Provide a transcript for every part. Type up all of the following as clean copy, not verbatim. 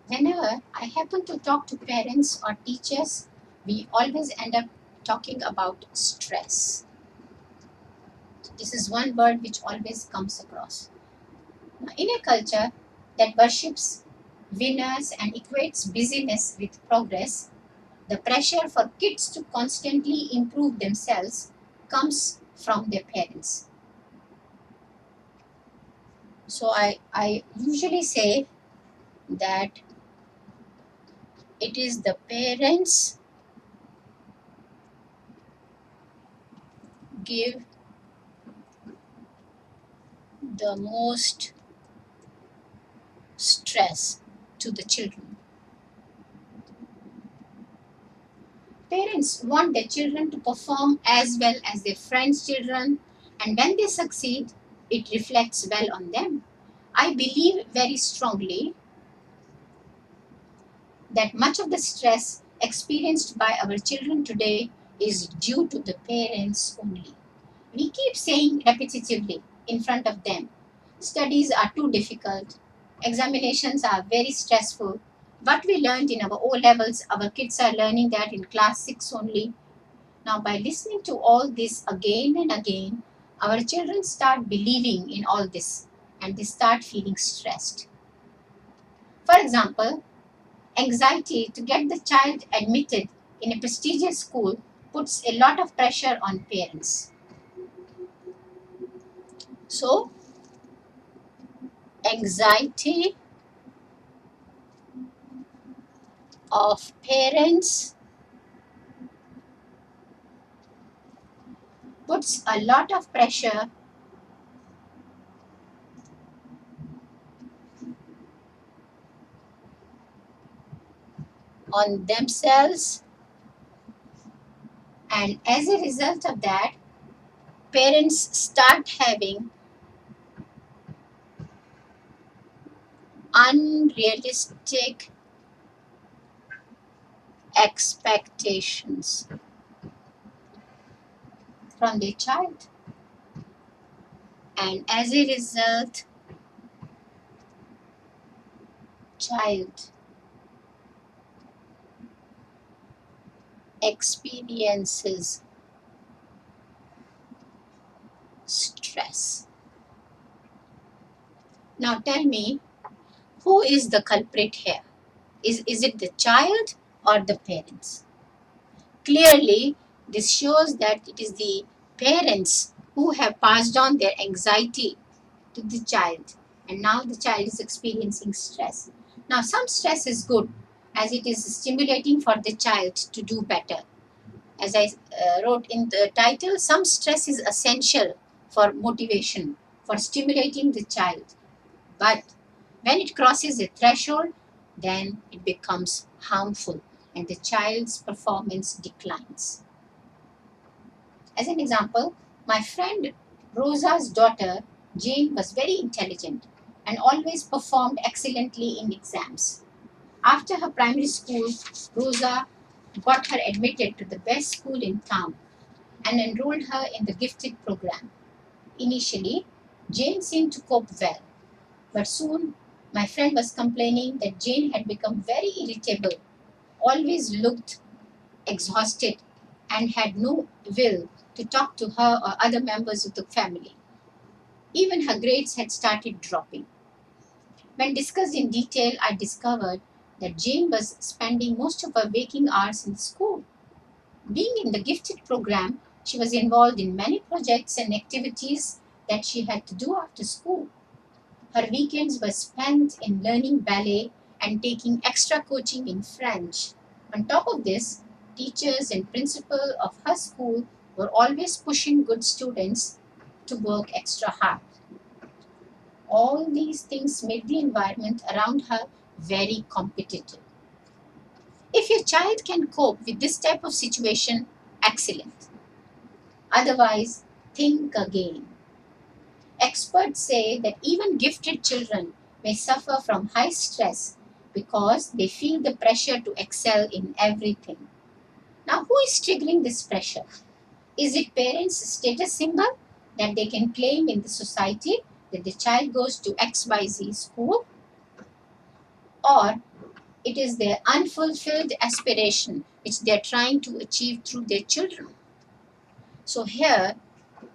Whenever I happen to talk to parents or teachers, we always end up talking about stress. This is one word which always comes across. Now, in a culture that worships winners and equates busyness with progress, the pressure for kids to constantly improve themselves comes from their parents. So I usually say that it is the parents give the most stress to the children. Parents want their children to perform as well as their friends' children, and when they succeed, it reflects well on them. I believe very strongly that much of the stress experienced by our children today is due to the parents only. We keep saying repetitively in front of them, studies are too difficult, examinations are very stressful. What we learned in our O levels, our kids are learning that in class 6 only. Now, by listening to all this again and again, our children start believing in all this and they start feeling stressed. For example, anxiety to get the child admitted in a prestigious school puts a lot of pressure on parents. So, anxiety of parents puts a lot of pressure on themselves, and as a result of that, parents start having unrealistic expectations from their child, and as a result, child experiences stress. Now tell me, who is the culprit here? Is it the child or the parents? Clearly, this shows that it is the parents who have passed on their anxiety to the child, and now the child is experiencing stress. Now, some stress is good as it is stimulating for the child to do better. As I wrote in the title, some stress is essential for motivation, for stimulating the child. But when it crosses a threshold, then it becomes harmful and the child's performance declines. As an example, my friend Rosa's daughter Jane was very intelligent and always performed excellently in exams. After her primary school, Rosa got her admitted to the best school in town and enrolled her in the gifted program. Initially, Jane seemed to cope well, but soon my friend was complaining that Jane had become very irritable, always looked exhausted, and had no will to talk to her or other members of the family. Even her grades had started dropping. When discussed in detail, I discovered that Jane was spending most of her waking hours in school. Being in the gifted program, she was involved in many projects and activities that she had to do after school. Her weekends were spent in learning ballet and taking extra coaching in French. On top of this, teachers and principal of her school were always pushing good students to work extra hard. All these things made the environment around her very competitive. If your child can cope with this type of situation, excellent. Otherwise, think again. Experts say that even gifted children may suffer from high stress because they feel the pressure to excel in everything. Now, who is triggering this pressure? Is it parents' status symbol that they can claim in the society that the child goes to XYZ school? Or It is their unfulfilled aspiration which they are trying to achieve through their children. So here,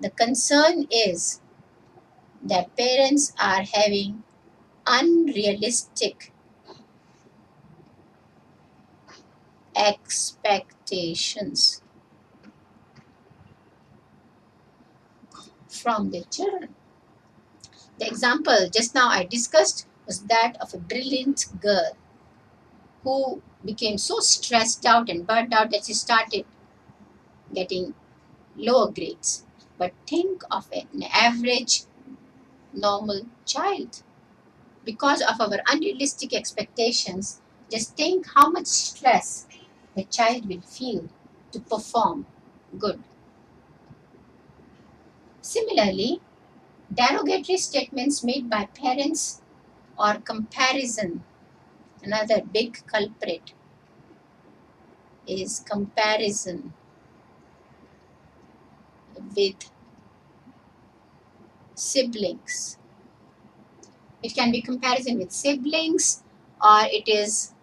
the concern is that parents are having unrealistic expectations from their children. The example just now I discussed was that of a brilliant girl who became so stressed out and burnt out that she started getting lower grades. But think of an average normal child. Because of our unrealistic expectations, just think how much stress the child will feel to perform good. Similarly, derogatory statements made by parents or comparison, another big culprit is comparison with siblings. It can be comparison with siblings, or it is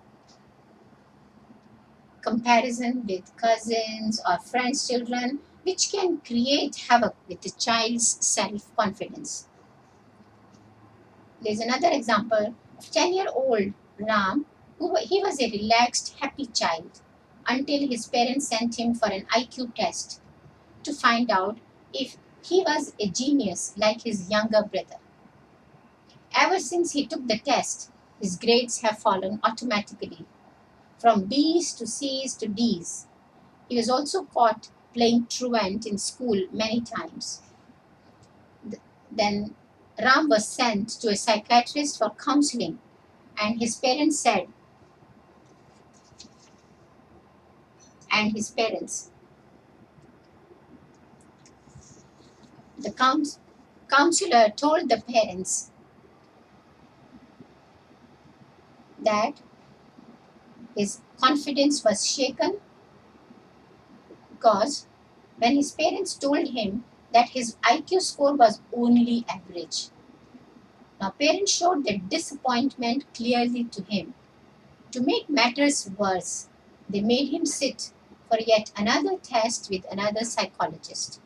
comparison with cousins or friends' children, which can create havoc with the child's self-confidence. There's another example of 10-year-old Ram, he was a relaxed, happy child until his parents sent him for an IQ test to find out if he was a genius like his younger brother. Ever since he took the test, his grades have fallen automatically, from B's to C's to D's. He was also caught playing truant in school many times. Then Ram was sent to a psychiatrist for counseling, and his parents the counselor told the parents that his confidence was shaken because when his parents told him that his IQ score was only average. Now, parents showed their disappointment clearly to him. To make matters worse, they made him sit for yet another test with another psychologist.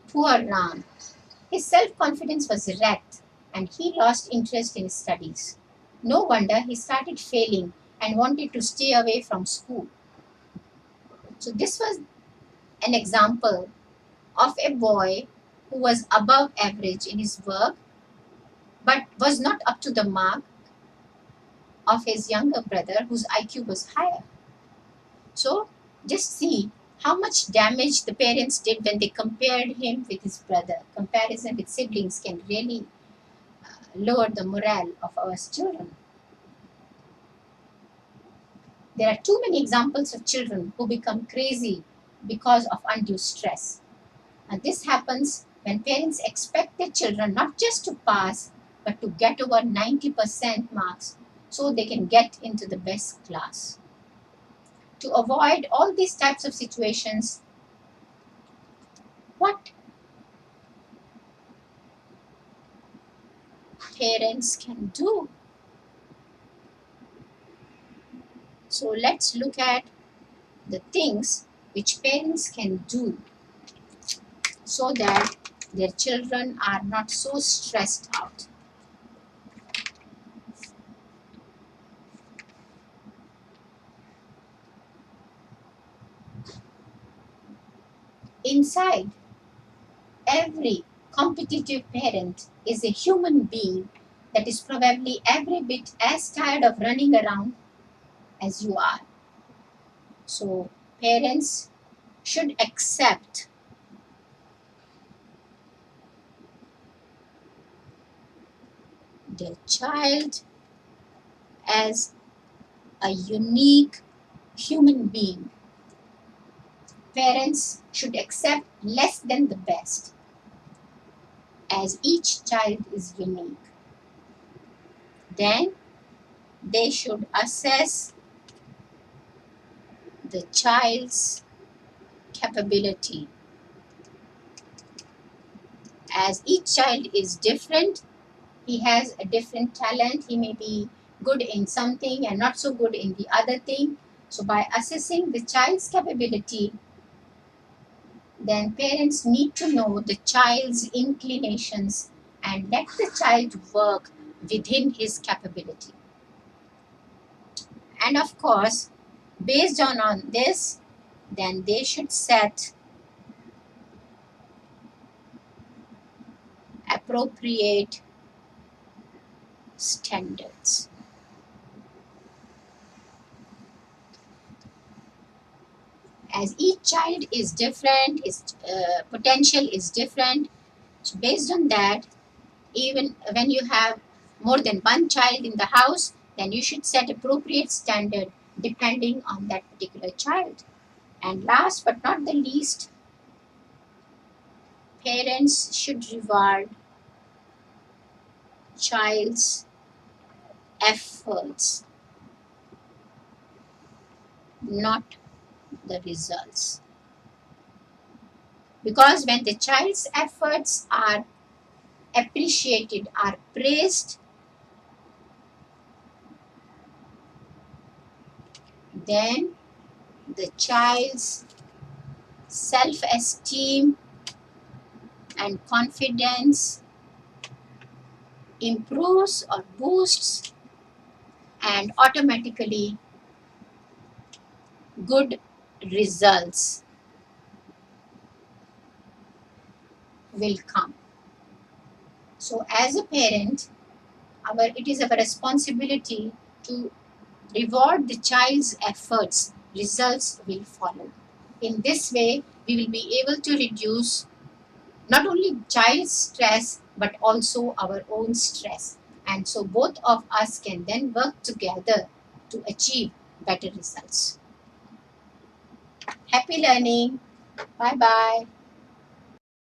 Poor Ram. His self-confidence was wrecked and he lost interest in his studies. No wonder he started failing and wanted to stay away from school. So this was an example of a boy who was above average in his work but was not up to the mark of his younger brother whose IQ was higher. So just see how much damage the parents did when they compared him with his brother. Comparison with siblings can really lower the morale of our children. There are too many examples of children who become crazy because of undue stress. And this happens when parents expect their children not just to pass, but to get over 90% marks so they can get into the best class. To avoid all these types of situations, what parents can do? So let's look at the things which parents can do so that their children are not so stressed out. Inside every competitive parent is a human being that is probably every bit as tired of running around as you are. So parents should accept their child as a unique human being. Parents should accept less than the best, as each child is unique. Then they should assess the child's capability. As each child is different, he has a different talent. He may be good in something and not so good in the other thing. So by assessing the child's capability, then parents need to know the child's inclinations and let the child work within his capability. And of course, based on this, then they should set appropriate standards. As each child is different, his potential is different. So based on that, even when you have more than one child in the house, then you should set appropriate standard depending on that particular child. And last but not the least, parents should reward child's efforts, not the results. Because when the child's efforts are appreciated, are praised, then the child's self-esteem and confidence improves or boosts, and automatically good results will come. So as a parent, it is our responsibility to reward the child's efforts. Results will follow. In this way, we will be able to reduce not only child's stress but also our own stress. And so both of us can then work together to achieve better results. Happy learning. Bye bye.